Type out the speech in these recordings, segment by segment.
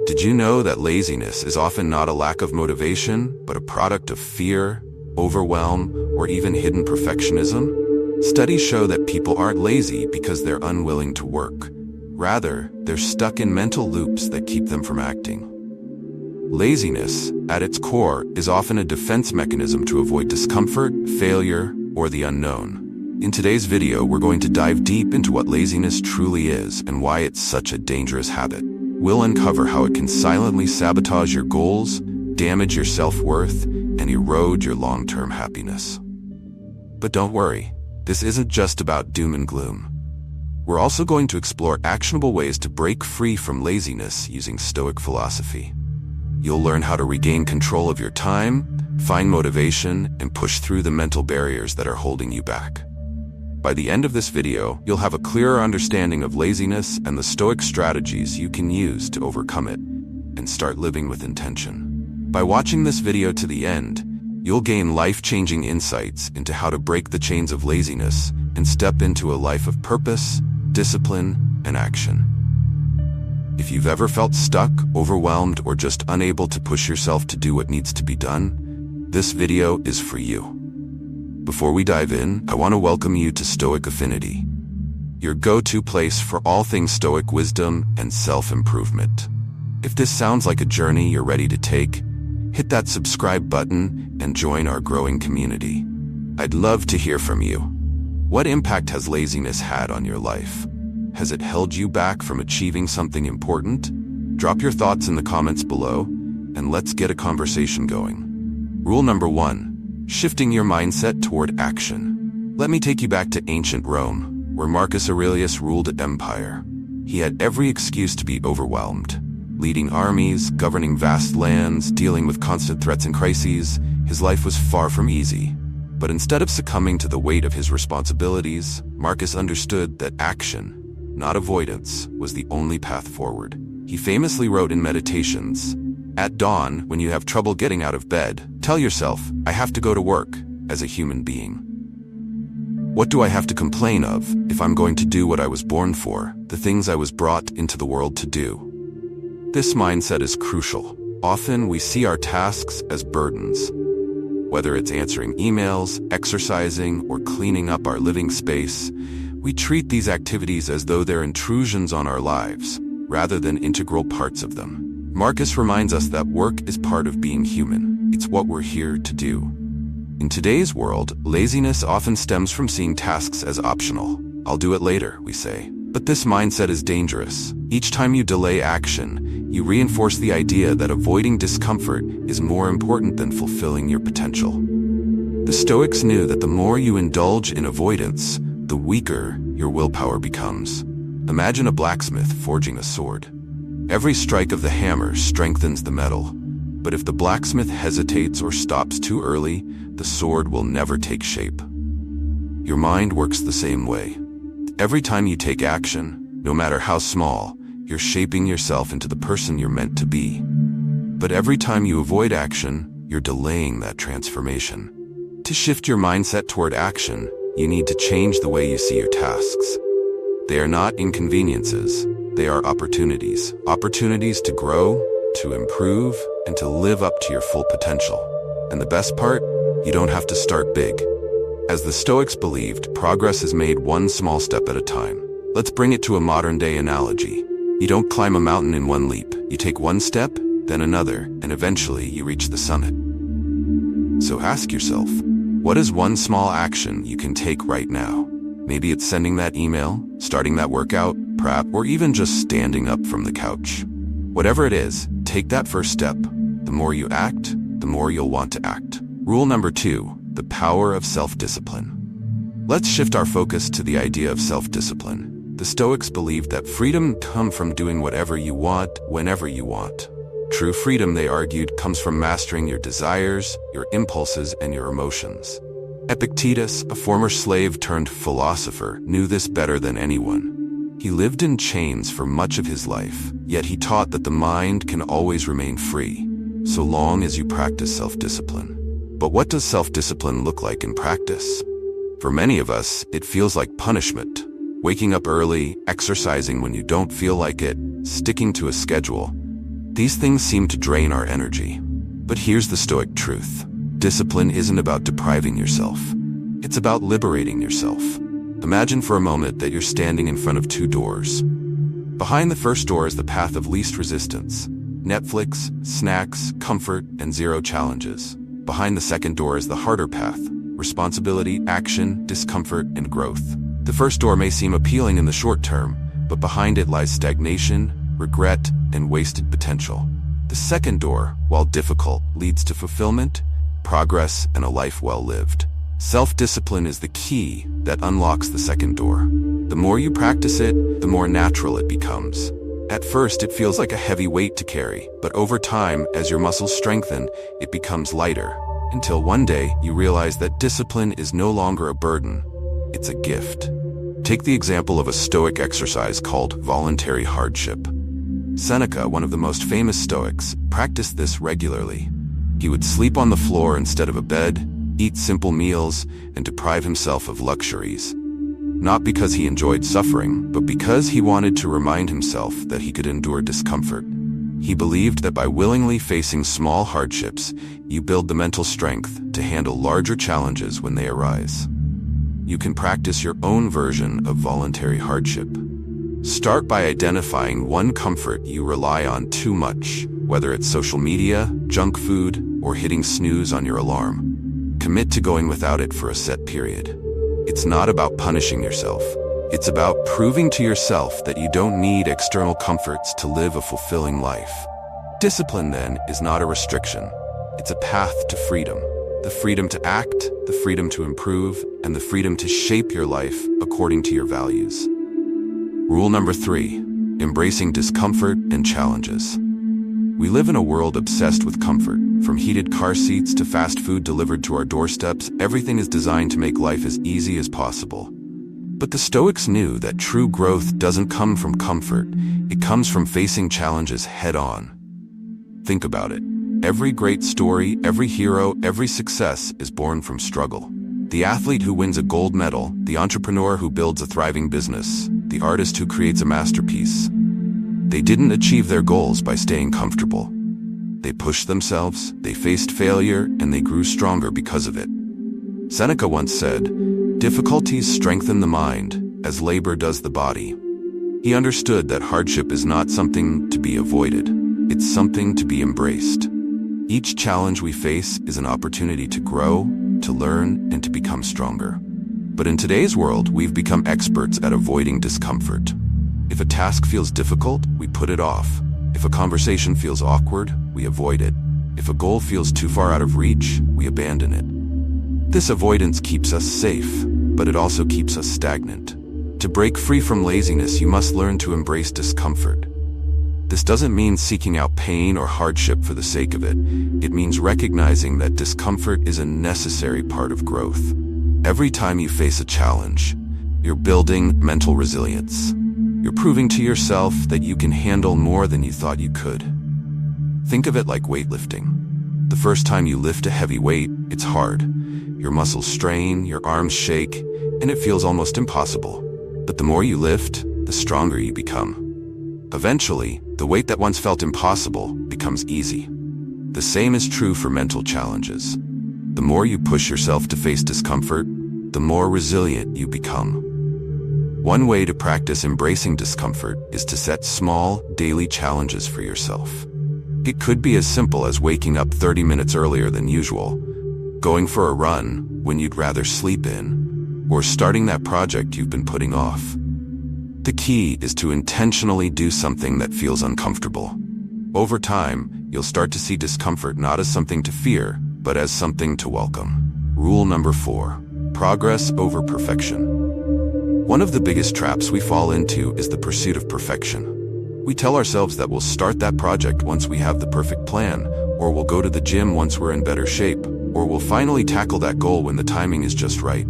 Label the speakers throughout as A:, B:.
A: Did you know that laziness is often not a lack of motivation, but a product of fear, overwhelm, or even hidden perfectionism? Studies show that people aren't lazy because they're unwilling to work. Rather, they're stuck in mental loops that keep them from acting. Laziness, at its core, is often a defense mechanism to avoid discomfort, failure, or the unknown. In today's video, we're going to dive deep into what laziness truly is and why it's such a dangerous habit. We'll uncover how it can silently sabotage your goals, damage your self-worth, and erode your long-term happiness. But don't worry, this isn't just about doom and gloom. We're also going to explore actionable ways to break free from laziness using Stoic philosophy. You'll learn how to regain control of your time, find motivation, and push through the mental barriers that are holding you back. By the end of this video, you'll have a clearer understanding of laziness and the Stoic strategies you can use to overcome it and start living with intention. By watching this video to the end, you'll gain life-changing insights into how to break the chains of laziness and step into a life of purpose, discipline, and action. If you've ever felt stuck, overwhelmed, or just unable to push yourself to do what needs to be done, this video is for you. Before we dive in, I want to welcome you to Stoic Affinity, your go-to place for all things Stoic wisdom and self-improvement. If this sounds like a journey you're ready to take, hit that subscribe button and join our growing community. I'd love to hear from you. What impact has laziness had on your life? Has it held you back from achieving something important? Drop your thoughts in the comments below, and let's get a conversation going. Rule number 1, shifting your mindset toward action. Let me take you back to ancient Rome, where Marcus Aurelius ruled an empire. He had every excuse to be overwhelmed. Leading armies, governing vast lands, dealing with constant threats and crises, his life was far from easy. But instead of succumbing to the weight of his responsibilities, Marcus understood that action, not avoidance, was the only path forward. He famously wrote in Meditations, "At dawn, when you have trouble getting out of bed, tell yourself, I have to go to work, as a human being. What do I have to complain of if I'm going to do what I was born for, the things I was brought into the world to do?" This mindset is crucial. Often we see our tasks as burdens. Whether it's answering emails, exercising, or cleaning up our living space, we treat these activities as though they're intrusions on our lives, rather than integral parts of them. Marcus reminds us that work is part of being human. It's what we're here to do. In today's world, laziness often stems from seeing tasks as optional. I'll do it later, we say. But this mindset is dangerous. Each time you delay action, you reinforce the idea that avoiding discomfort is more important than fulfilling your potential. The Stoics knew that the more you indulge in avoidance, the weaker your willpower becomes. Imagine a blacksmith forging a sword. Every strike of the hammer strengthens the metal, but if the blacksmith hesitates or stops too early, the sword will never take shape. Your mind works the same way. Every time you take action, no matter how small, you're shaping yourself into the person you're meant to be. But every time you avoid action, you're delaying that transformation. To shift your mindset toward action, you need to change the way you see your tasks. They are not inconveniences, they are opportunities. Opportunities to grow, to improve, and to live up to your full potential. And the best part, you don't have to start big. As the Stoics believed, progress is made one small step at a time. Let's bring it to a modern-day analogy. You don't climb a mountain in one leap. You take one step, then another, and eventually you reach the summit. So ask yourself, what is one small action you can take right now? Maybe it's sending that email, starting that workout, prep, or even just standing up from the couch. Whatever it is, take that first step. The more you act, the more you'll want to act. Rule number 2, the power of self-discipline. Let's shift our focus to the idea of self-discipline. The Stoics believed that freedom comes from doing whatever you want, whenever you want. True freedom, they argued, comes from mastering your desires, your impulses, and your emotions. Epictetus, a former slave turned philosopher, knew this better than anyone. He lived in chains for much of his life, yet he taught that the mind can always remain free, so long as you practice self-discipline. But what does self-discipline look like in practice? For many of us, it feels like punishment. Waking up early, exercising when you don't feel like it, sticking to a schedule. These things seem to drain our energy. But here's the Stoic truth. Discipline isn't about depriving yourself. It's about liberating yourself. Imagine for a moment that you're standing in front of two doors. Behind the first door is the path of least resistance. Netflix, snacks, comfort, and zero challenges. Behind the second door is the harder path. Responsibility, action, discomfort, and growth. The first door may seem appealing in the short term, but behind it lies stagnation, regret, and wasted potential. The second door, while difficult, leads to fulfillment, progress, and a life well lived. Self-discipline is the key that unlocks the second door. The more you practice it, the more natural it becomes. At first, it feels like a heavy weight to carry, but over time, as your muscles strengthen, it becomes lighter, until one day you realize that discipline is no longer a burden, it's a gift. Take the example of a Stoic exercise called voluntary hardship. Seneca, one of the most famous Stoics, practiced this regularly. He would sleep on the floor instead of a bed, eat simple meals, and deprive himself of luxuries. Not because he enjoyed suffering, but because he wanted to remind himself that he could endure discomfort. He believed that by willingly facing small hardships, you build the mental strength to handle larger challenges when they arise. You can practice your own version of voluntary hardship. Start by identifying one comfort you rely on too much, whether it's social media, junk food, or hitting snooze on your alarm. Commit to going without it for a set period. It's not about punishing yourself. It's about proving to yourself that you don't need external comforts to live a fulfilling life. Discipline, then, is not a restriction. It's a path to freedom. The freedom to act, the freedom to improve, and the freedom to shape your life according to your values. Rule number 3, embracing discomfort and challenges. We live in a world obsessed with comfort. From heated car seats to fast food delivered to our doorsteps, everything is designed to make life as easy as possible. But the Stoics knew that true growth doesn't come from comfort. It comes from facing challenges head-on. Think about it. Every great story, every hero, every success is born from struggle. The athlete who wins a gold medal, the entrepreneur who builds a thriving business, the artist who creates a masterpiece. They didn't achieve their goals by staying comfortable. They pushed themselves, they faced failure, and they grew stronger because of it. Seneca once said, "Difficulties strengthen the mind, as labor does the body." He understood that hardship is not something to be avoided. It's something to be embraced. Each challenge we face is an opportunity to grow, to learn, and to become stronger. But in today's world, we've become experts at avoiding discomfort. If a task feels difficult, we put it off. If a conversation feels awkward, we avoid it. If a goal feels too far out of reach, we abandon it. This avoidance keeps us safe, but it also keeps us stagnant. To break free from laziness, you must learn to embrace discomfort. This doesn't mean seeking out pain or hardship for the sake of it. It means recognizing that discomfort is a necessary part of growth. Every time you face a challenge, you're building mental resilience. You're proving to yourself that you can handle more than you thought you could. Think of it like weightlifting. The first time you lift a heavy weight, it's hard. Your muscles strain, your arms shake, and it feels almost impossible. But the more you lift, the stronger you become. Eventually, the weight that once felt impossible becomes easy. The same is true for mental challenges. The more you push yourself to face discomfort, the more resilient you become. One way to practice embracing discomfort is to set small, daily challenges for yourself. It could be as simple as waking up 30 minutes earlier than usual, going for a run when you'd rather sleep in, or starting that project you've been putting off. The key is to intentionally do something that feels uncomfortable. Over time, you'll start to see discomfort not as something to fear, but as something to welcome. Rule number 4, progress over perfection. One of the biggest traps we fall into is the pursuit of perfection. We tell ourselves that we'll start that project once we have the perfect plan, or we'll go to the gym once we're in better shape, or we'll finally tackle that goal when the timing is just right.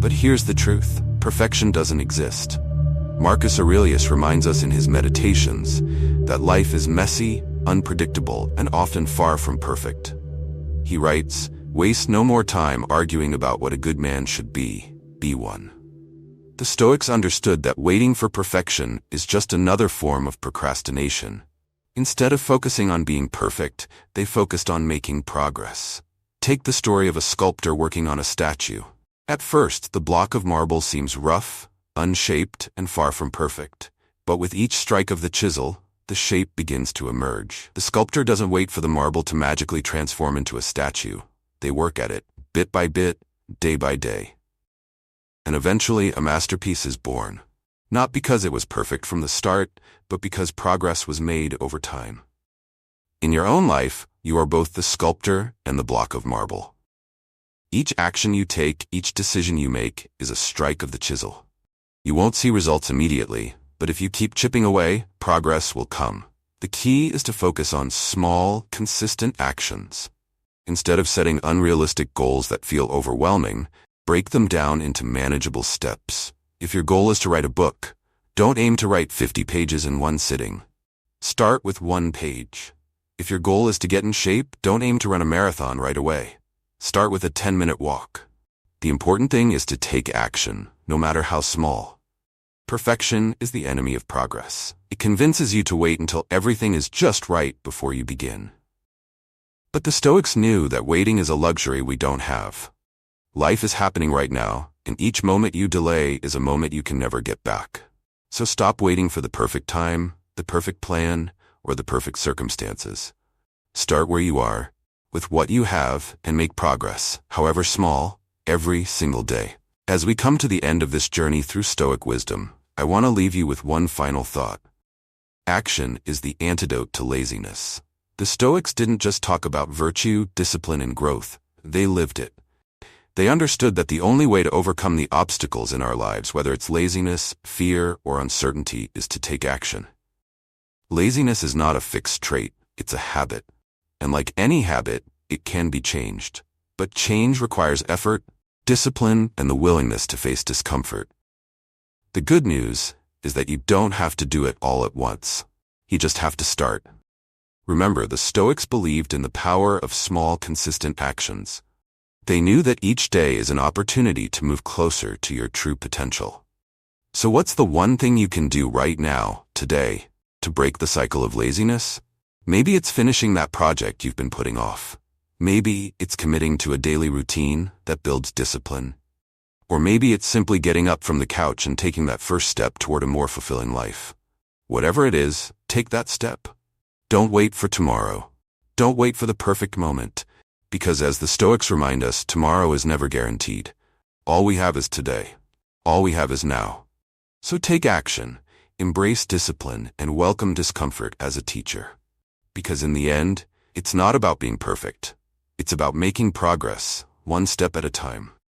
A: But here's the truth: perfection doesn't exist. Marcus Aurelius reminds us in his Meditations that life is messy, unpredictable, and often far from perfect. He writes, "Waste no more time arguing about what a good man should be one." The Stoics understood that waiting for perfection is just another form of procrastination. Instead of focusing on being perfect, they focused on making progress. Take the story of a sculptor working on a statue. At first, the block of marble seems rough, unshaped, and far from perfect. But with each strike of the chisel, the shape begins to emerge. The sculptor doesn't wait for the marble to magically transform into a statue. They work at it, bit by bit, day by day. And eventually, a masterpiece is born. Not because it was perfect from the start, but because progress was made over time. In your own life, you are both the sculptor and the block of marble. Each action you take, each decision you make, is a strike of the chisel. You won't see results immediately, but if you keep chipping away, progress will come. The key is to focus on small, consistent actions. Instead of setting unrealistic goals that feel overwhelming, break them down into manageable steps. If your goal is to write a book, don't aim to write 50 pages in one sitting. Start with 1 page. If your goal is to get in shape, don't aim to run a marathon right away. Start with a 10-minute walk. The important thing is to take action, no matter how small. Perfection is the enemy of progress. It convinces you to wait until everything is just right before you begin. But the Stoics knew that waiting is a luxury we don't have. Life is happening right now, and each moment you delay is a moment you can never get back. So stop waiting for the perfect time, the perfect plan, or the perfect circumstances. Start where you are, with what you have, and make progress, however small, every single day. As we come to the end of this journey through Stoic wisdom, I want to leave you with one final thought. Action is the antidote to laziness. The Stoics didn't just talk about virtue, discipline, and growth. They lived it. They understood that the only way to overcome the obstacles in our lives, whether it's laziness, fear, or uncertainty, is to take action. Laziness is not a fixed trait, it's a habit. And like any habit, it can be changed. But change requires effort, discipline, and the willingness to face discomfort. The good news is that you don't have to do it all at once. You just have to start. Remember, the Stoics believed in the power of small, consistent actions. They knew that each day is an opportunity to move closer to your true potential. So what's the one thing you can do right now, today, to break the cycle of laziness? Maybe it's finishing that project you've been putting off. Maybe it's committing to a daily routine that builds discipline. Or maybe it's simply getting up from the couch and taking that first step toward a more fulfilling life. Whatever it is, take that step. Don't wait for tomorrow. Don't wait for the perfect moment. Because as the Stoics remind us, tomorrow is never guaranteed. All we have is today. All we have is now. So take action, embrace discipline, and welcome discomfort as a teacher. Because in the end, it's not about being perfect. It's about making progress, one step at a time.